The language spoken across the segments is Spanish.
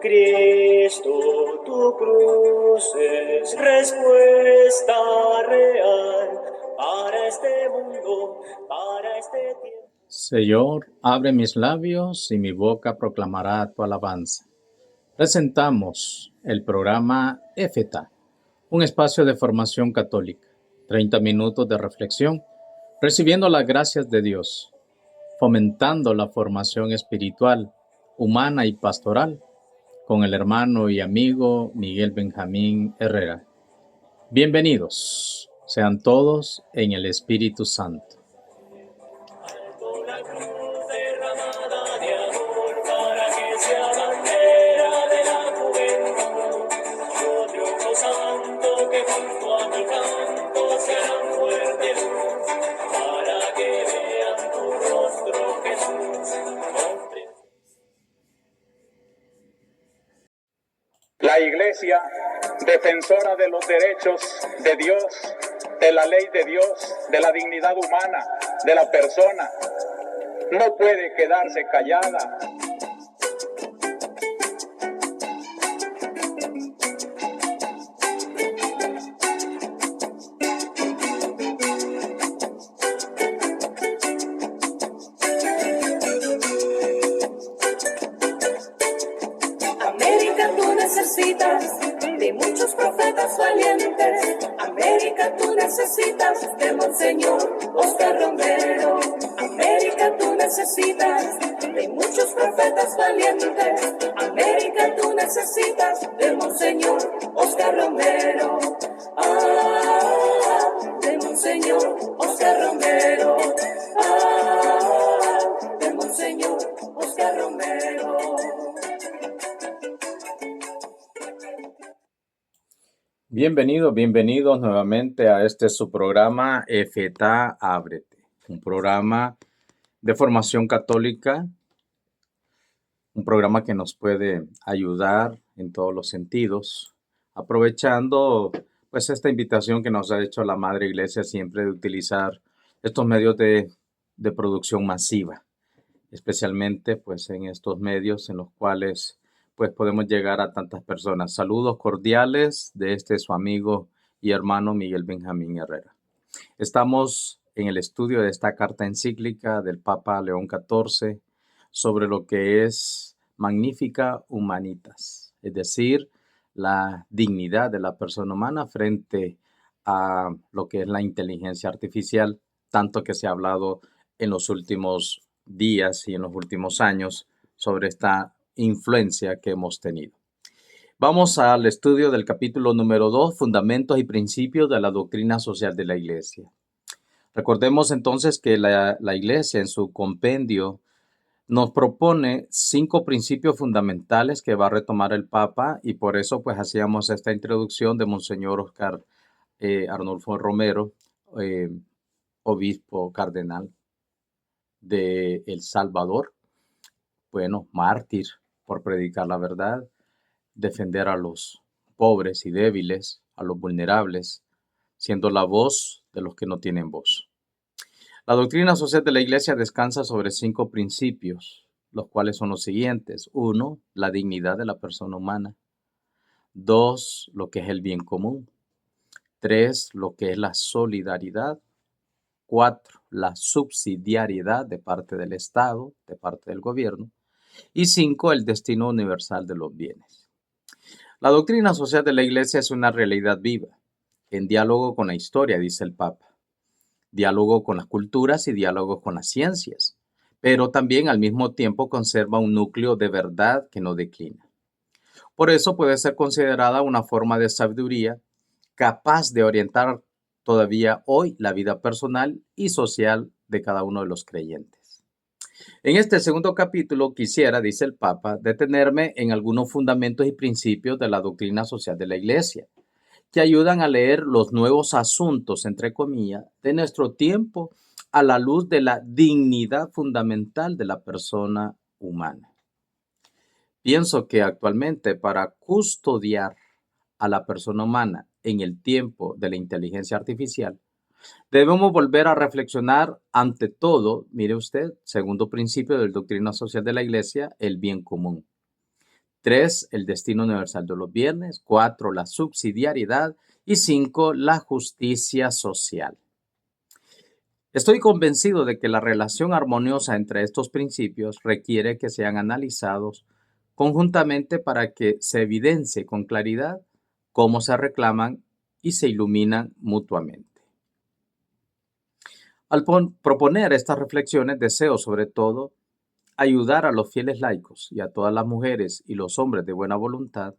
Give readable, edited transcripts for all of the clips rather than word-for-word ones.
Cristo, tu cruz es respuesta real para este mundo, para este tiempo. Señor, abre mis labios y mi boca proclamará tu alabanza. Presentamos el programa EFETA, un espacio de formación católica, 30 minutos de reflexión, recibiendo las gracias de Dios, fomentando la formación espiritual, humana y pastoral, con el hermano y amigo Miguel Benjamín Herrera. Bienvenidos sean todos en el Espíritu Santo. Alto la cruz derramada de amor para que sea bandera de la juventud. Yo triunfo santo que junto a mi canto serán fuerte luz para que vean tu rostro, Jesús. La Iglesia, defensora de los derechos de Dios, de la ley de Dios, de la dignidad humana, de la persona, no puede quedarse callada. América, tú necesitas de muchos profetas valientes. América, tú necesitas de Monseñor Oscar Romero. América, tú necesitas de muchos profetas valientes. América, tú necesitas de Monseñor Oscar Romero. De Monseñor Oscar Romero. De Monseñor Oscar Romero. Bienvenidos nuevamente a su programa EFETA Ábrete, un programa de formación católica, un programa que nos puede ayudar en todos los sentidos, aprovechando pues esta invitación que nos ha hecho la Madre Iglesia siempre de utilizar estos medios de producción masiva, especialmente pues en estos medios en los cuales pues podemos llegar a tantas personas. Saludos cordiales de su amigo y hermano Miguel Benjamín Herrera. Estamos en el estudio de esta carta encíclica del Papa León XIV sobre lo que es Magnificat Humanitas, es decir, la dignidad de la persona humana frente a lo que es la inteligencia artificial, tanto que se ha hablado en los últimos días y en los últimos años sobre esta influencia que hemos tenido. Vamos al estudio del capítulo número 2, Fundamentos y Principios de la Doctrina Social de la Iglesia. Recordemos entonces que la Iglesia en su compendio nos propone 5 principios fundamentales que va a retomar el Papa, y por eso pues hacíamos esta introducción de Monseñor Oscar Arnulfo Romero, obispo cardenal de El Salvador, mártir por predicar la verdad, defender a los pobres y débiles, a los vulnerables, siendo la voz de los que no tienen voz. La doctrina social de la Iglesia descansa sobre 5 principios, los cuales son los siguientes. 1, la dignidad de la persona humana. 2, lo que es el bien común. 3, lo que es la solidaridad. 4, la subsidiariedad de parte del Estado, de parte del gobierno. Y 5, el destino universal de los bienes. La doctrina social de la Iglesia es una realidad viva, en diálogo con la historia, dice el Papa. Diálogo con las culturas y diálogo con las ciencias, pero también al mismo tiempo conserva un núcleo de verdad que no declina. Por eso puede ser considerada una forma de sabiduría capaz de orientar todavía hoy la vida personal y social de cada uno de los creyentes. En este segundo capítulo quisiera, dice el Papa, detenerme en algunos fundamentos y principios de la doctrina social de la Iglesia, que ayudan a leer los nuevos asuntos, entre comillas, de nuestro tiempo a la luz de la dignidad fundamental de la persona humana. Pienso que actualmente para custodiar a la persona humana en el tiempo de la inteligencia artificial, debemos volver a reflexionar ante todo, mire usted, segundo principio de la doctrina social de la Iglesia, el bien común. 3, el destino universal de los bienes. 4, la subsidiariedad. Y 5, la justicia social. Estoy convencido de que la relación armoniosa entre estos principios requiere que sean analizados conjuntamente para que se evidencie con claridad cómo se reclaman y se iluminan mutuamente. Al proponer estas reflexiones, deseo sobre todo ayudar a los fieles laicos y a todas las mujeres y los hombres de buena voluntad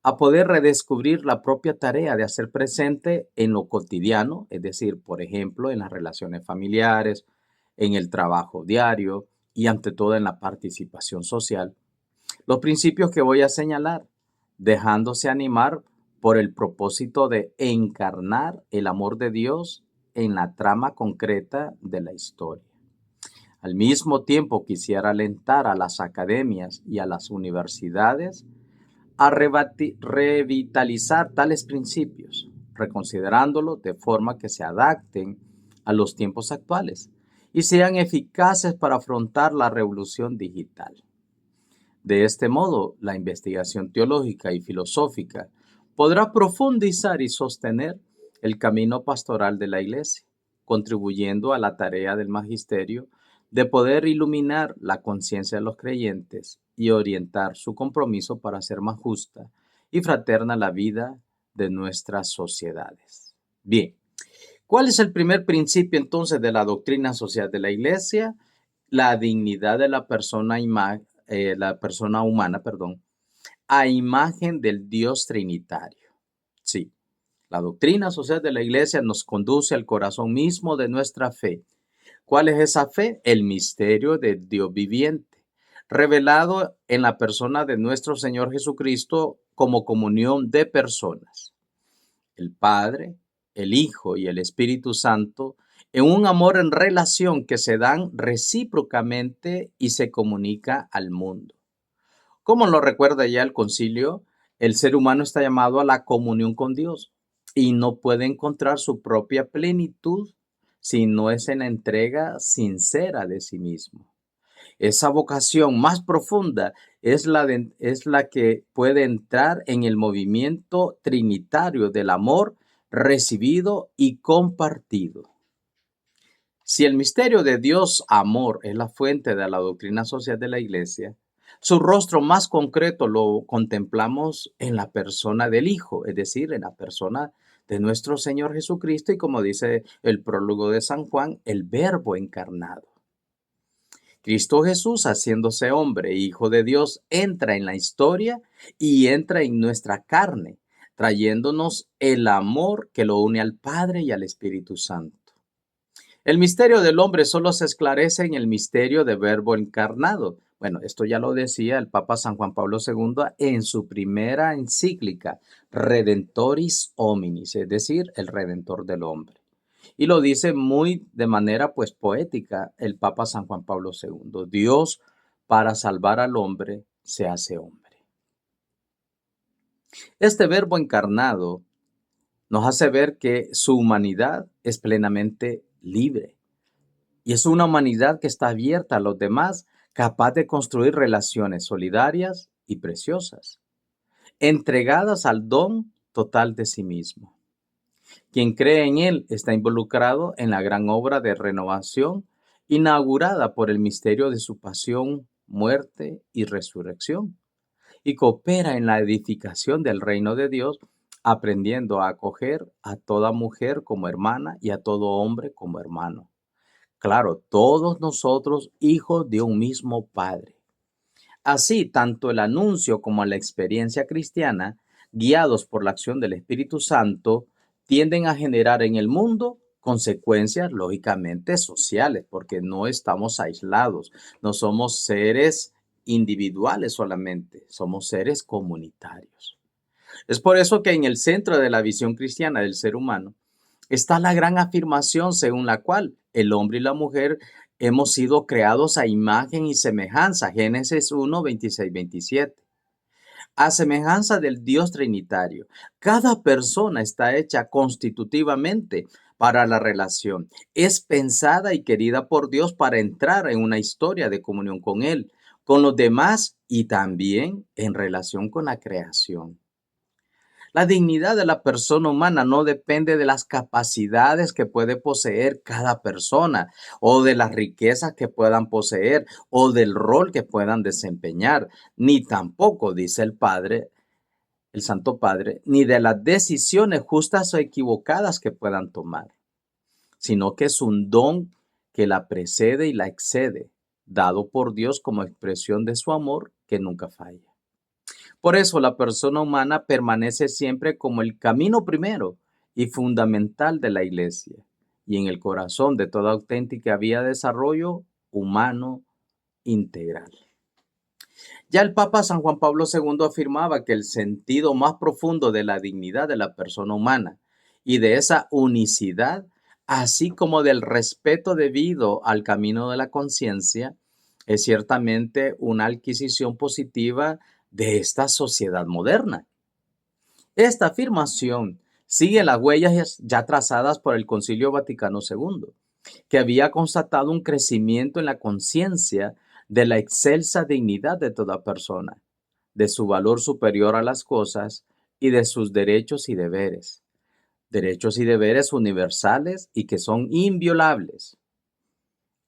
a poder redescubrir la propia tarea de hacer presente en lo cotidiano, es decir, por ejemplo, en las relaciones familiares, en el trabajo diario y ante todo en la participación social, los principios que voy a señalar, dejándose animar por el propósito de encarnar el amor de Dios en la trama concreta de la historia. Al mismo tiempo quisiera alentar a las academias y a las universidades a revitalizar tales principios, reconsiderándolos de forma que se adapten a los tiempos actuales y sean eficaces para afrontar la revolución digital. De este modo, la investigación teológica y filosófica podrá profundizar y sostener el camino pastoral de la Iglesia, contribuyendo a la tarea del magisterio de poder iluminar la conciencia de los creyentes y orientar su compromiso para hacer más justa y fraterna la vida de nuestras sociedades. Bien, ¿cuál es el primer principio entonces de la doctrina social de la Iglesia? La dignidad de la persona humana, a imagen del Dios Trinitario. Sí, la doctrina social de la Iglesia nos conduce al corazón mismo de nuestra fe. ¿Cuál es esa fe? El misterio del Dios viviente, revelado en la persona de nuestro Señor Jesucristo como comunión de personas. El Padre, el Hijo y el Espíritu Santo, en un amor en relación que se dan recíprocamente y se comunica al mundo. Como lo recuerda ya el concilio, el ser humano está llamado a la comunión con Dios y no puede encontrar su propia plenitud si no es en la entrega sincera de sí mismo. Esa vocación más profunda es la que puede entrar en el movimiento trinitario del amor recibido y compartido. Si el misterio de Dios amor es la fuente de la doctrina social de la Iglesia, su rostro más concreto lo contemplamos en la persona del Hijo, es decir, en la persona de nuestro Señor Jesucristo y, como dice el prólogo de San Juan, el Verbo encarnado. Cristo Jesús, haciéndose hombre e Hijo de Dios, entra en la historia y entra en nuestra carne, trayéndonos el amor que lo une al Padre y al Espíritu Santo. El misterio del hombre solo se esclarece en el misterio del Verbo encarnado. Bueno, esto ya lo decía el Papa San Juan Pablo II en su primera encíclica, Redentoris Hominis, es decir, el Redentor del hombre. Y lo dice muy de manera poética el Papa San Juan Pablo II. Dios, para salvar al hombre, se hace hombre. Este Verbo encarnado nos hace ver que su humanidad es plenamente libre. Y es una humanidad que está abierta a los demás, capaz de construir relaciones solidarias y preciosas, entregadas al don total de sí mismo. Quien cree en él está involucrado en la gran obra de renovación inaugurada por el misterio de su pasión, muerte y resurrección, y coopera en la edificación del reino de Dios, aprendiendo a acoger a toda mujer como hermana y a todo hombre como hermano. Claro, todos nosotros hijos de un mismo Padre. Así, tanto el anuncio como la experiencia cristiana, guiados por la acción del Espíritu Santo, tienden a generar en el mundo consecuencias lógicamente sociales, porque no estamos aislados, no somos seres individuales solamente, somos seres comunitarios. Es por eso que en el centro de la visión cristiana del ser humano está la gran afirmación según la cual el hombre y la mujer hemos sido creados a imagen y semejanza. Génesis 1, 26, 27. A semejanza del Dios Trinitario. Cada persona está hecha constitutivamente para la relación. Es pensada y querida por Dios para entrar en una historia de comunión con Él, con los demás y también en relación con la creación. La dignidad de la persona humana no depende de las capacidades que puede poseer cada persona o de las riquezas que puedan poseer o del rol que puedan desempeñar, ni tampoco, dice el Padre, el Santo Padre, ni de las decisiones justas o equivocadas que puedan tomar, sino que es un don que la precede y la excede, dado por Dios como expresión de su amor que nunca falla. Por eso la persona humana permanece siempre como el camino primero y fundamental de la Iglesia y en el corazón de toda auténtica vía de desarrollo humano integral. Ya el Papa San Juan Pablo II afirmaba que el sentido más profundo de la dignidad de la persona humana y de esa unicidad, así como del respeto debido al camino de la conciencia, es ciertamente una adquisición positiva de esta sociedad moderna. Esta afirmación sigue las huellas ya trazadas por el Concilio Vaticano II, que había constatado un crecimiento en la conciencia de la excelsa dignidad de toda persona, de su valor superior a las cosas y de sus derechos y deberes universales y que son inviolables.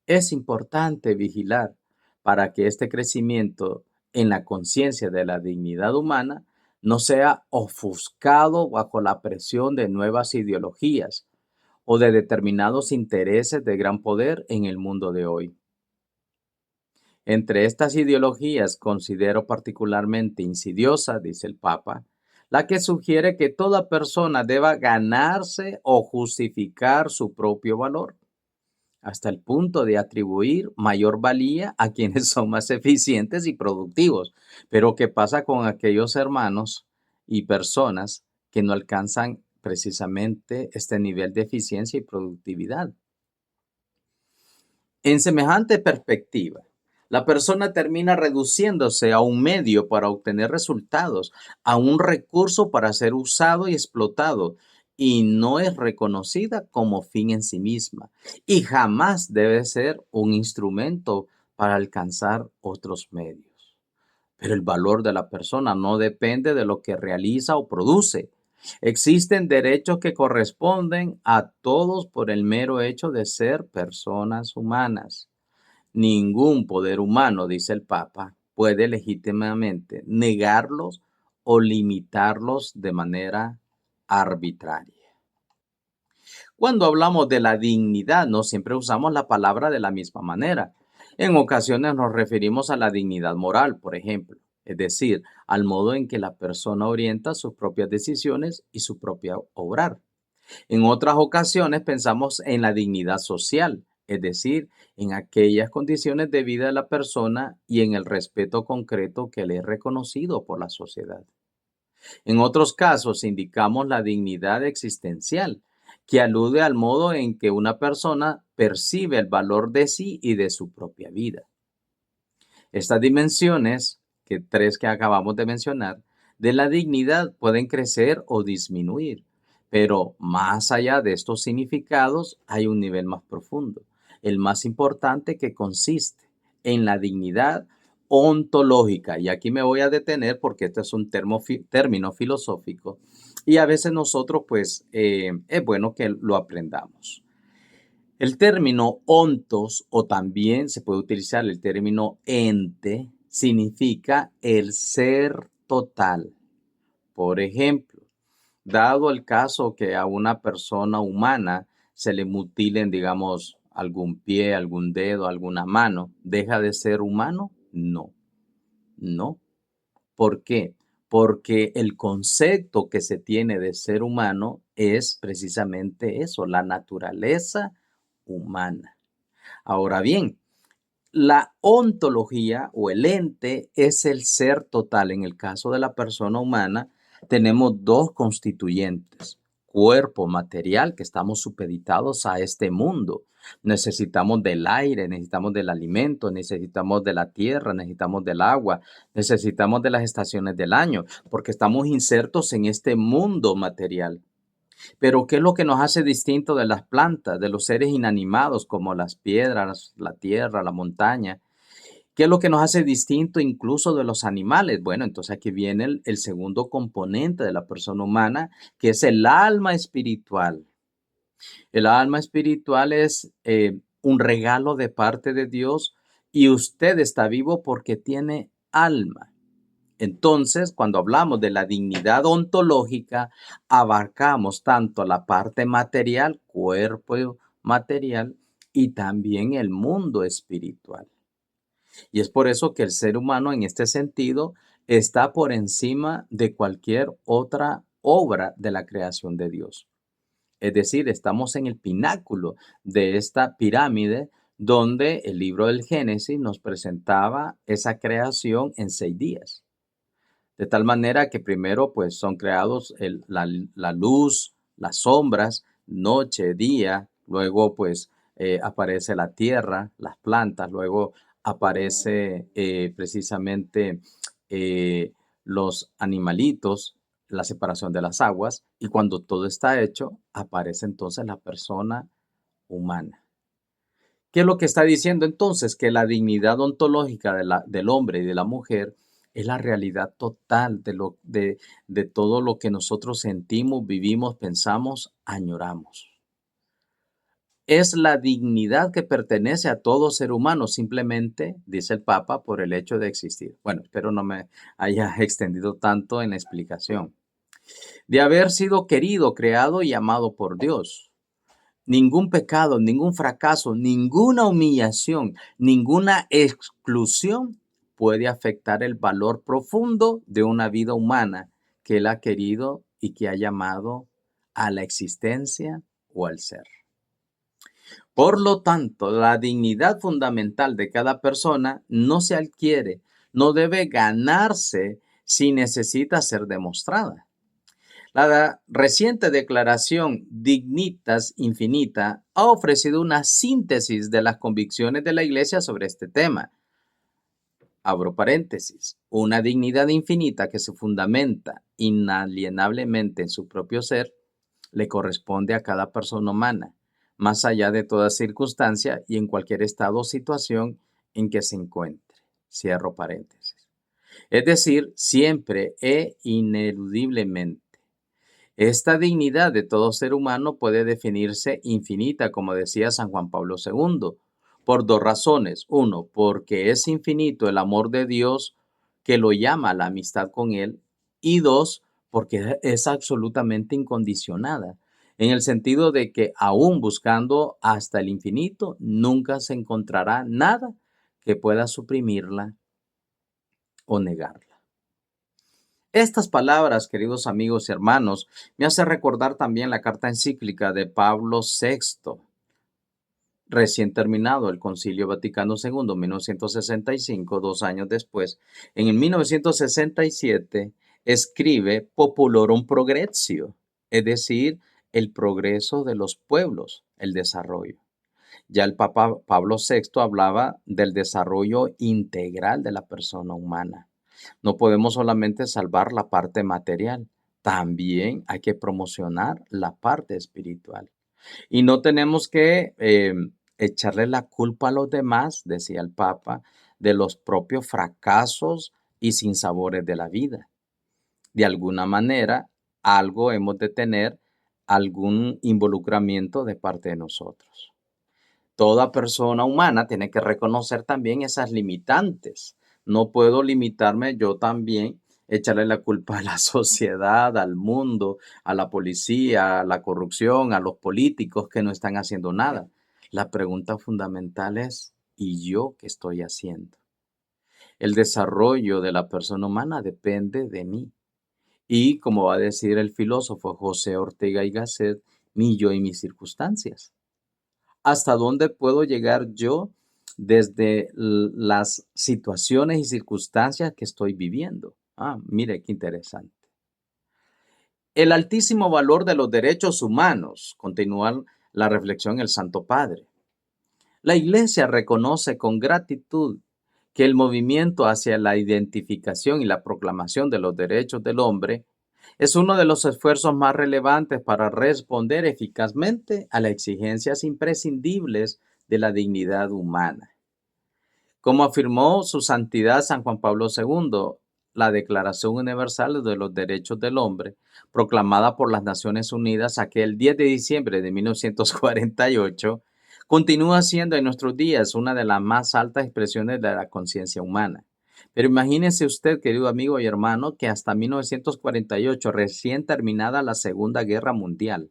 Es importante vigilar para que este crecimiento en la conciencia de la dignidad humana no sea ofuscado bajo la presión de nuevas ideologías o de determinados intereses de gran poder en el mundo de hoy. Entre estas ideologías considero particularmente insidiosa, dice el Papa, la que sugiere que toda persona deba ganarse o justificar su propio valor, hasta el punto de atribuir mayor valía a quienes son más eficientes y productivos. Pero ¿qué pasa con aquellos hermanos y personas que no alcanzan precisamente este nivel de eficiencia y productividad? En semejante perspectiva, la persona termina reduciéndose a un medio para obtener resultados, a un recurso para ser usado y explotado, y no es reconocida como fin en sí misma, y jamás debe ser un instrumento para alcanzar otros medios. Pero el valor de la persona no depende de lo que realiza o produce. Existen derechos que corresponden a todos por el mero hecho de ser personas humanas. Ningún poder humano, dice el Papa, puede legítimamente negarlos o limitarlos de manera arbitraria. Cuando hablamos de la dignidad, no siempre usamos la palabra de la misma manera. En ocasiones nos referimos a la dignidad moral, por ejemplo, es decir, al modo en que la persona orienta sus propias decisiones y su propio obrar. En otras ocasiones pensamos en la dignidad social, es decir, en aquellas condiciones de vida de la persona y en el respeto concreto que le es reconocido por la sociedad. En otros casos indicamos la dignidad existencial, que alude al modo en que una persona percibe el valor de sí y de su propia vida. Estas dimensiones, tres que acabamos de mencionar, de la dignidad pueden crecer o disminuir, pero más allá de estos significados hay un nivel más profundo, el más importante, que consiste en la dignidad ontológica. Y aquí me voy a detener porque este es un término filosófico y a veces nosotros pues es bueno que lo aprendamos. El término ontos, o también se puede utilizar el término ente, significa el ser total. Por ejemplo, dado el caso que a una persona humana se le mutilen, digamos, algún pie, algún dedo, alguna mano, ¿deja de ser humano? No, no. ¿Por qué? Porque el concepto que se tiene de ser humano es precisamente eso, la naturaleza humana. Ahora bien, la ontología o el ente es el ser total. En el caso de la persona humana, tenemos dos constituyentes: cuerpo material, que estamos supeditados a este mundo. Necesitamos del aire, necesitamos del alimento, necesitamos de la tierra, necesitamos del agua, necesitamos de las estaciones del año, porque estamos insertos en este mundo material. Pero ¿qué es lo que nos hace distinto de las plantas, de los seres inanimados como las piedras, la tierra, la montaña? ¿Qué es lo que nos hace distinto incluso de los animales? Bueno, entonces aquí viene el segundo componente de la persona humana, que es el alma espiritual. El alma espiritual es un regalo de parte de Dios y usted está vivo porque tiene alma. Entonces, cuando hablamos de la dignidad ontológica, abarcamos tanto la parte material, cuerpo material, y también el mundo espiritual. Y es por eso que el ser humano en este sentido está por encima de cualquier otra obra de la creación de Dios. Es decir, estamos en el pináculo de esta pirámide donde el libro del Génesis nos presentaba esa creación en 6 días. De tal manera que primero pues son creados la luz, las sombras, noche, día, luego pues aparece la tierra, las plantas, luego aparece precisamente los animalitos, la separación de las aguas, y cuando todo está hecho, aparece entonces la persona humana. ¿Qué es lo que está diciendo entonces? Que la dignidad ontológica del hombre y de la mujer es la realidad total de todo lo que nosotros sentimos, vivimos, pensamos, añoramos. Es la dignidad que pertenece a todo ser humano, simplemente, dice el Papa, por el hecho de existir. Bueno, espero no me haya extendido tanto en la explicación. De haber sido querido, creado y amado por Dios. Ningún pecado, ningún fracaso, ninguna humillación, ninguna exclusión puede afectar el valor profundo de una vida humana que Él ha querido y que ha llamado a la existencia o al ser. Por lo tanto, la dignidad fundamental de cada persona no se adquiere, no debe ganarse si necesita ser demostrada. La reciente declaración Dignitas Infinita ha ofrecido una síntesis de las convicciones de la Iglesia sobre este tema. Abro paréntesis, una dignidad infinita que se fundamenta inalienablemente en su propio ser, le corresponde a cada persona humana, más allá de toda circunstancia y en cualquier estado o situación en que se encuentre. Cierro paréntesis. Es decir, siempre e ineludiblemente. Esta dignidad de todo ser humano puede definirse infinita, como decía San Juan Pablo II, por 2 razones. 1, porque es infinito el amor de Dios que lo llama a la amistad con Él. Y 2, porque es absolutamente incondicionada, en el sentido de que aún buscando hasta el infinito, nunca se encontrará nada que pueda suprimirla o negarla. Estas palabras, queridos amigos y hermanos, me hacen recordar también la carta encíclica de Pablo VI, recién terminado el Concilio Vaticano II, 1965, 2 años después. En el 1967 escribe Populorum Progressio, es decir, el progreso de los pueblos, el desarrollo. Ya el Papa Pablo VI hablaba del desarrollo integral de la persona humana. No podemos solamente salvar la parte material, también hay que promocionar la parte espiritual. Y no tenemos que echarle la culpa a los demás, decía el Papa, de los propios fracasos y sinsabores de la vida. De alguna manera, algo hemos de tener, algún involucramiento de parte de nosotros. Toda persona humana tiene que reconocer también esas limitantes. No puedo limitarme yo también, echarle la culpa a la sociedad, al mundo, a la policía, a la corrupción, a los políticos que no están haciendo nada. La pregunta fundamental es, ¿y yo qué estoy haciendo? El desarrollo de la persona humana depende de mí. Y como va a decir el filósofo José Ortega y Gasset, mi yo y mis circunstancias. ¿Hasta dónde puedo llegar yo desde las situaciones y circunstancias que estoy viviendo? Mire qué interesante. El altísimo valor de los derechos humanos, continúa la reflexión el Santo Padre. La Iglesia reconoce con gratitud que el movimiento hacia la identificación y la proclamación de los derechos del hombre es uno de los esfuerzos más relevantes para responder eficazmente a las exigencias imprescindibles de la dignidad humana. Como afirmó su santidad San Juan Pablo II, la Declaración Universal de los Derechos del Hombre, proclamada por las Naciones Unidas aquel 10 de diciembre de 1948, continúa siendo en nuestros días una de las más altas expresiones de la conciencia humana. Pero imagínese usted, querido amigo y hermano, que hasta 1948, recién terminada la Segunda Guerra Mundial.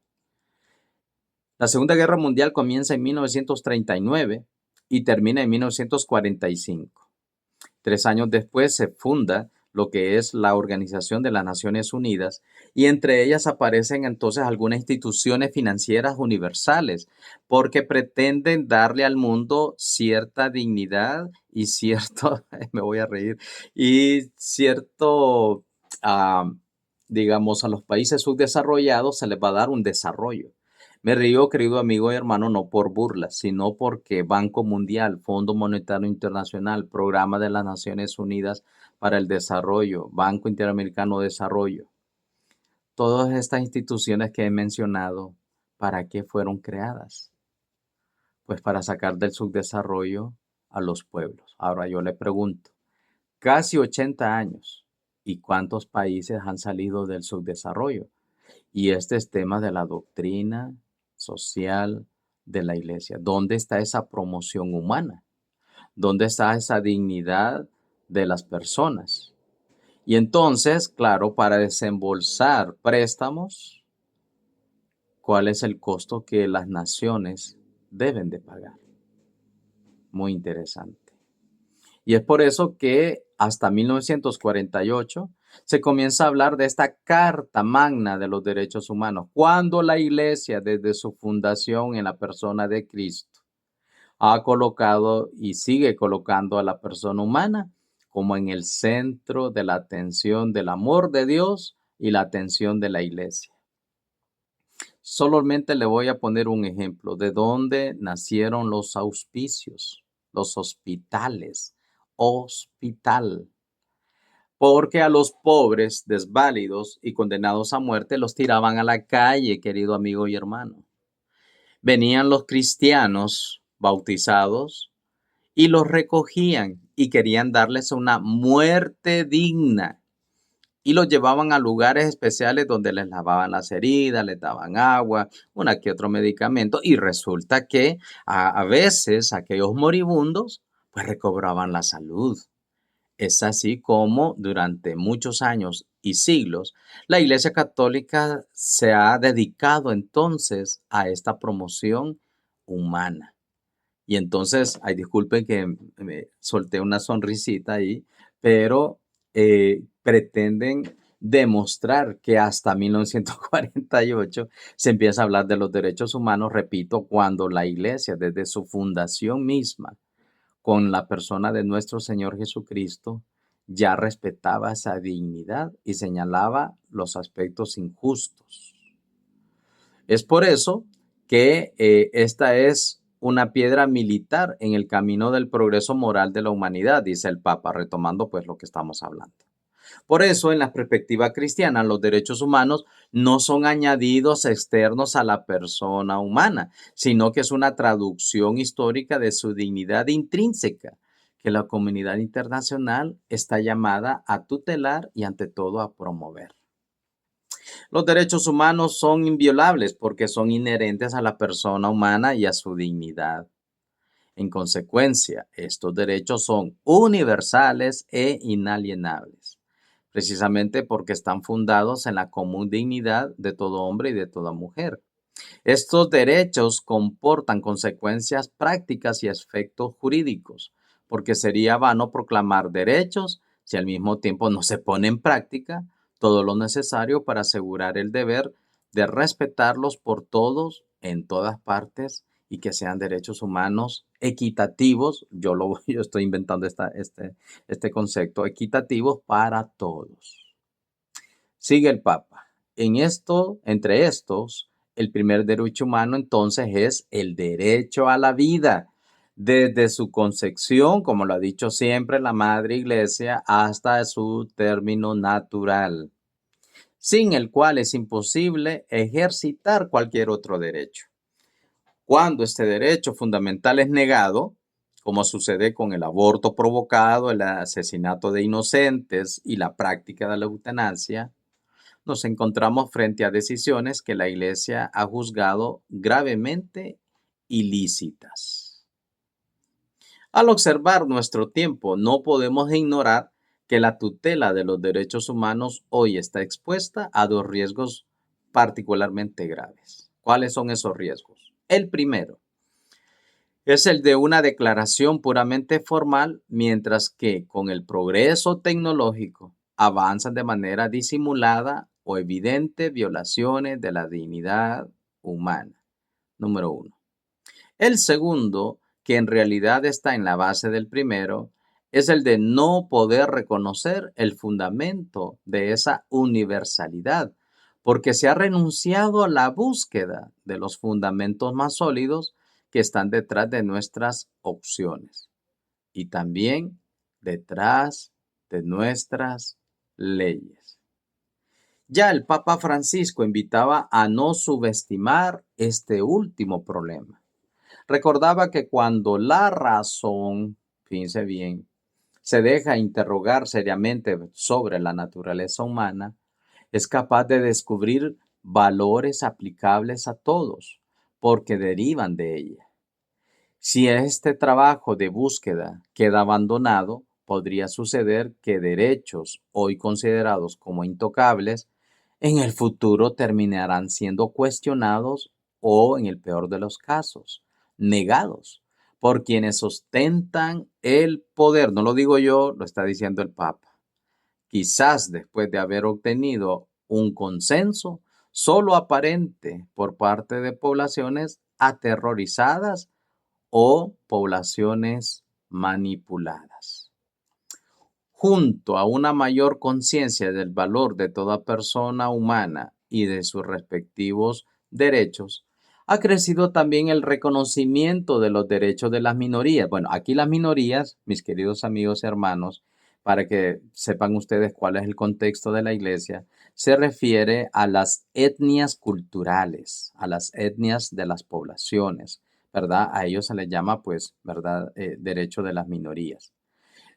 La Segunda Guerra Mundial comienza en 1939 y termina en 1945. 3 años después se funda lo que es la Organización de las Naciones Unidas, y entre ellas aparecen entonces algunas instituciones financieras universales, porque pretenden darle al mundo cierta dignidad y cierto, me voy a reír, y cierto, digamos, a los países subdesarrollados se les va a dar un desarrollo. Me río, querido amigo y hermano, no por burla, sino porque Banco Mundial, Fondo Monetario Internacional, Programa de las Naciones Unidas para el Desarrollo, Banco Interamericano de Desarrollo, todas estas instituciones que he mencionado, ¿para qué fueron creadas? Pues para sacar del subdesarrollo a los pueblos. Ahora yo le pregunto, casi 80 años, ¿y cuántos países han salido del subdesarrollo? Y este es tema de la doctrina social de la iglesia. ¿Dónde está esa promoción humana? ¿Dónde está esa dignidad de las personas? Y entonces, claro, para desembolsar préstamos, ¿cuál es el costo que las naciones deben de pagar? Muy interesante. Y es por eso que hasta 1948 se comienza a hablar de esta Carta Magna de los Derechos Humanos, cuando la Iglesia, desde su fundación en la persona de Cristo, ha colocado y sigue colocando a la persona humana como en el centro de la atención del amor de Dios y la atención de la Iglesia. Solamente le voy a poner un ejemplo de dónde nacieron los auspicios, los hospitales. Hospital. Porque a los pobres, desválidos y condenados a muerte los tiraban a la calle, querido amigo y hermano. Venían los cristianos bautizados y los recogían y querían darles una muerte digna. Y los llevaban a lugares especiales donde les lavaban las heridas, les daban agua, una que otro medicamento. Y resulta que a veces aquellos moribundos pues recobraban la salud. Es así como durante muchos años y siglos la Iglesia Católica se ha dedicado entonces a esta promoción humana. Y entonces, ay, disculpen que me solté una sonrisita ahí, pero pretenden demostrar que hasta 1948 se empieza a hablar de los derechos humanos, repito, cuando la Iglesia desde su fundación misma, con la persona de nuestro Señor Jesucristo, ya respetaba esa dignidad y señalaba los aspectos injustos. Es por eso que esta es una piedra militar en el camino del progreso moral de la humanidad, dice el Papa, retomando pues lo que estamos hablando. Por eso, en la perspectiva cristiana, los derechos humanos no son añadidos externos a la persona humana, sino que es una traducción histórica de su dignidad intrínseca, que la comunidad internacional está llamada a tutelar y ante todo a promover. Los derechos humanos son inviolables porque son inherentes a la persona humana y a su dignidad. En consecuencia, estos derechos son universales e inalienables, precisamente porque están fundados en la común dignidad de todo hombre y de toda mujer. Estos derechos comportan consecuencias prácticas y efectos jurídicos, porque sería vano proclamar derechos si al mismo tiempo no se pone en práctica todo lo necesario para asegurar el deber de respetarlos por todos en todas partes y que sean derechos humanos equitativos. Yo estoy inventando este concepto, equitativos para todos. Sigue el Papa. Entre estos, el primer derecho humano entonces es el derecho a la vida, desde su concepción, como lo ha dicho siempre la Madre Iglesia, hasta su término natural, sin el cual es imposible ejercitar cualquier otro derecho. Cuando este derecho fundamental es negado, como sucede con el aborto provocado, el asesinato de inocentes y la práctica de la eutanasia, nos encontramos frente a decisiones que la Iglesia ha juzgado gravemente ilícitas. Al observar nuestro tiempo, no podemos ignorar que la tutela de los derechos humanos hoy está expuesta a dos riesgos particularmente graves. ¿Cuáles son esos riesgos? El primero es el de una declaración puramente formal, mientras que con el progreso tecnológico avanzan de manera disimulada o evidente violaciones de la dignidad humana. Número uno. El segundo, que en realidad está en la base del primero, es el de no poder reconocer el fundamento de esa universalidad, porque se ha renunciado a la búsqueda de los fundamentos más sólidos que están detrás de nuestras opciones y también detrás de nuestras leyes. Ya el Papa Francisco invitaba a no subestimar este último problema. Recordaba que cuando la razón, fíjense bien, se deja interrogar seriamente sobre la naturaleza humana, es capaz de descubrir valores aplicables a todos, porque derivan de ella. Si este trabajo de búsqueda queda abandonado, podría suceder que derechos hoy considerados como intocables, en el futuro terminarán siendo cuestionados o, en el peor de los casos, negados por quienes ostentan el poder. No lo digo yo, lo está diciendo el Papa. Quizás después de haber obtenido un consenso solo aparente por parte de poblaciones aterrorizadas o poblaciones manipuladas. Junto a una mayor conciencia del valor de toda persona humana y de sus respectivos derechos, ha crecido también el reconocimiento de los derechos de las minorías. Bueno, aquí las minorías, mis queridos amigos y hermanos, para que sepan ustedes cuál es el contexto de la iglesia, se refiere a las etnias culturales, a las etnias de las poblaciones, ¿verdad? A ellos se les llama, pues, ¿verdad? Derecho de las minorías.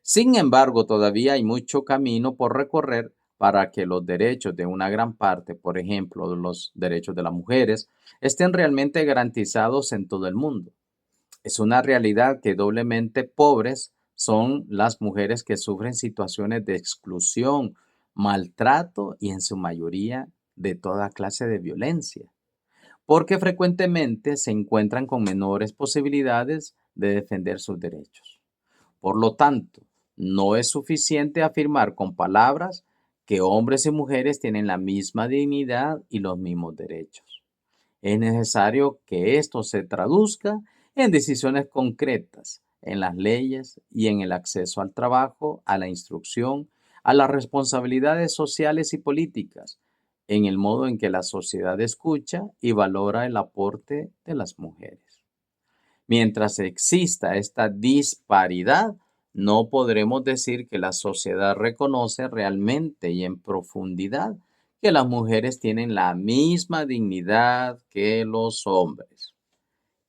Sin embargo, todavía hay mucho camino por recorrer para que los derechos de una gran parte, por ejemplo, los derechos de las mujeres, estén realmente garantizados en todo el mundo. Es una realidad que doblemente pobres son las mujeres que sufren situaciones de exclusión, maltrato y en su mayoría de toda clase de violencia, porque frecuentemente se encuentran con menores posibilidades de defender sus derechos. Por lo tanto, no es suficiente afirmar con palabras que hombres y mujeres tienen la misma dignidad y los mismos derechos. Es necesario que esto se traduzca en decisiones concretas, en las leyes y en el acceso al trabajo, a la instrucción, a las responsabilidades sociales y políticas, en el modo en que la sociedad escucha y valora el aporte de las mujeres. Mientras exista esta disparidad, no podremos decir que la sociedad reconoce realmente y en profundidad que las mujeres tienen la misma dignidad que los hombres.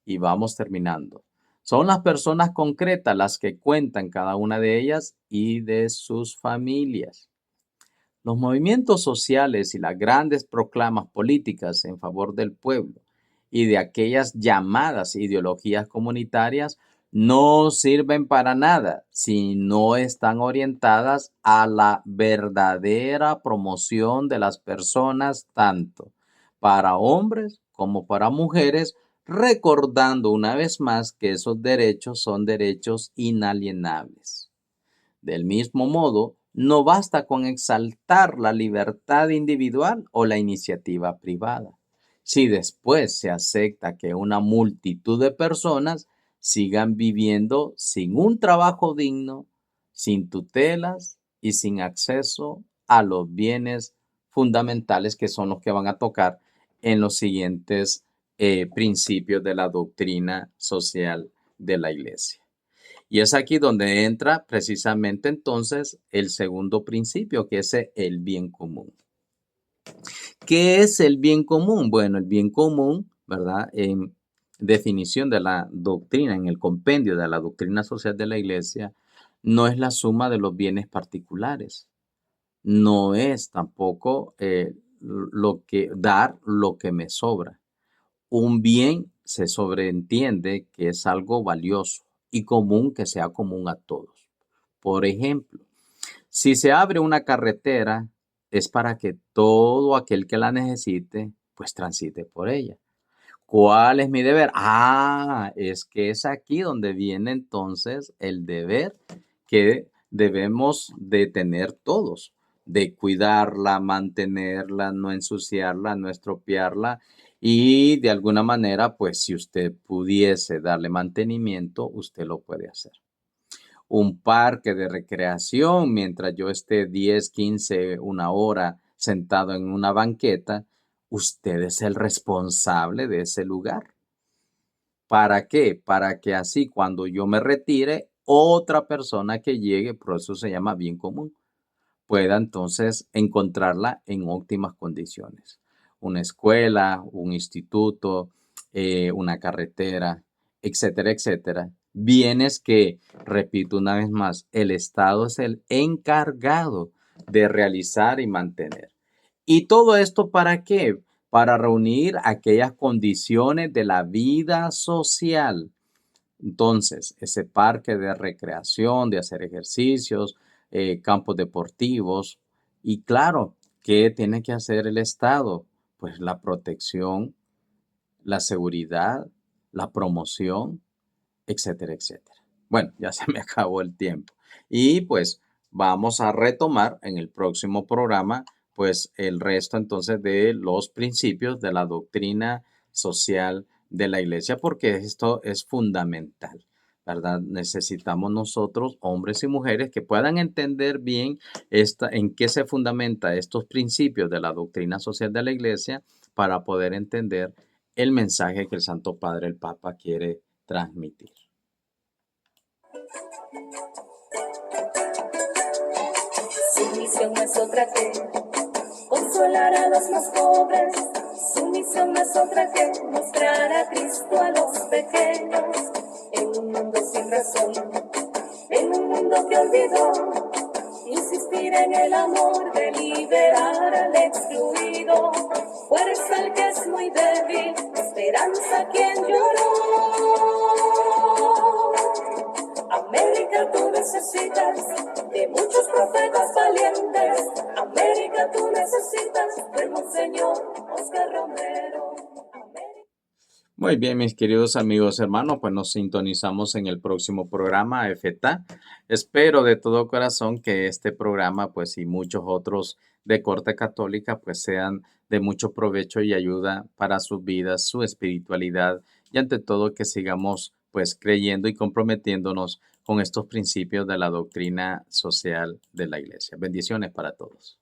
Y vamos terminando. Son las personas concretas las que cuentan, cada una de ellas y de sus familias. Los movimientos sociales y las grandes proclamas políticas en favor del pueblo y de aquellas llamadas ideologías comunitarias no sirven para nada si no están orientadas a la verdadera promoción de las personas, tanto para hombres como para mujeres, recordando una vez más que esos derechos son derechos inalienables. Del mismo modo, no basta con exaltar la libertad individual o la iniciativa privada. Si después se acepta que una multitud de personas sigan viviendo sin un trabajo digno, sin tutelas y sin acceso a los bienes fundamentales que son los que van a tocar en los siguientes principios de la doctrina social de la Iglesia. Y es aquí donde entra precisamente entonces el segundo principio, que es el bien común. ¿Qué es el bien común? Bueno, el bien común, ¿verdad? En definición de la doctrina, en el compendio de la doctrina social de la Iglesia, no es la suma de los bienes particulares. No es tampoco lo que me sobra. Un bien se sobreentiende que es algo valioso y común, que sea común a todos. Por ejemplo, si se abre una carretera, es para que todo aquel que la necesite, pues transite por ella. ¿Cuál es mi deber? Es que es aquí donde viene entonces el deber que debemos de tener todos, de cuidarla, mantenerla, no ensuciarla, no estropearla y de alguna manera, pues si usted pudiese darle mantenimiento, usted lo puede hacer. Un parque de recreación, mientras yo esté 10, 15, una hora sentado en una banqueta, usted es el responsable de ese lugar. ¿Para qué? Para que así cuando yo me retire, otra persona que llegue, por eso se llama bien común, pueda entonces encontrarla en óptimas condiciones. Una escuela, un instituto, una carretera, etcétera, etcétera. Bienes que, repito una vez más, el Estado es el encargado de realizar y mantener. ¿Y todo esto para qué? Para reunir aquellas condiciones de la vida social. Entonces, ese parque de recreación, de hacer ejercicios, campos deportivos. Y claro, ¿qué tiene que hacer el Estado? Pues la protección, la seguridad, la promoción, etcétera, etcétera. Bueno, ya se me acabó el tiempo. Y pues vamos a retomar en el próximo programa pues el resto entonces de los principios de la doctrina social de la iglesia, porque esto es fundamental, ¿verdad? Necesitamos nosotros, hombres y mujeres, que puedan entender bien en qué se fundamenta estos principios de la doctrina social de la iglesia para poder entender el mensaje que el Santo Padre, el Papa, quiere transmitir. Su misión no es otra que consolar a los más pobres. Su misión no es otra que mostrar a Cristo a los pequeños. En un mundo sin razón, en un mundo que olvidó, insistir en el amor de liberar al excluido. Fuerza al que es muy débil, esperanza a quien lloró. América, tú necesitas de muchos profetas valientes. América, tú necesitas del Monseñor Oscar Romero. Muy bien, mis queridos amigos hermanos, pues nos sintonizamos en el próximo programa FETA. Espero de todo corazón que este programa, pues y muchos otros de corte católica, pues sean de mucho provecho y ayuda para sus vidas, su espiritualidad y ante todo que sigamos pues creyendo y comprometiéndonos con estos principios de la doctrina social de la Iglesia. Bendiciones para todos.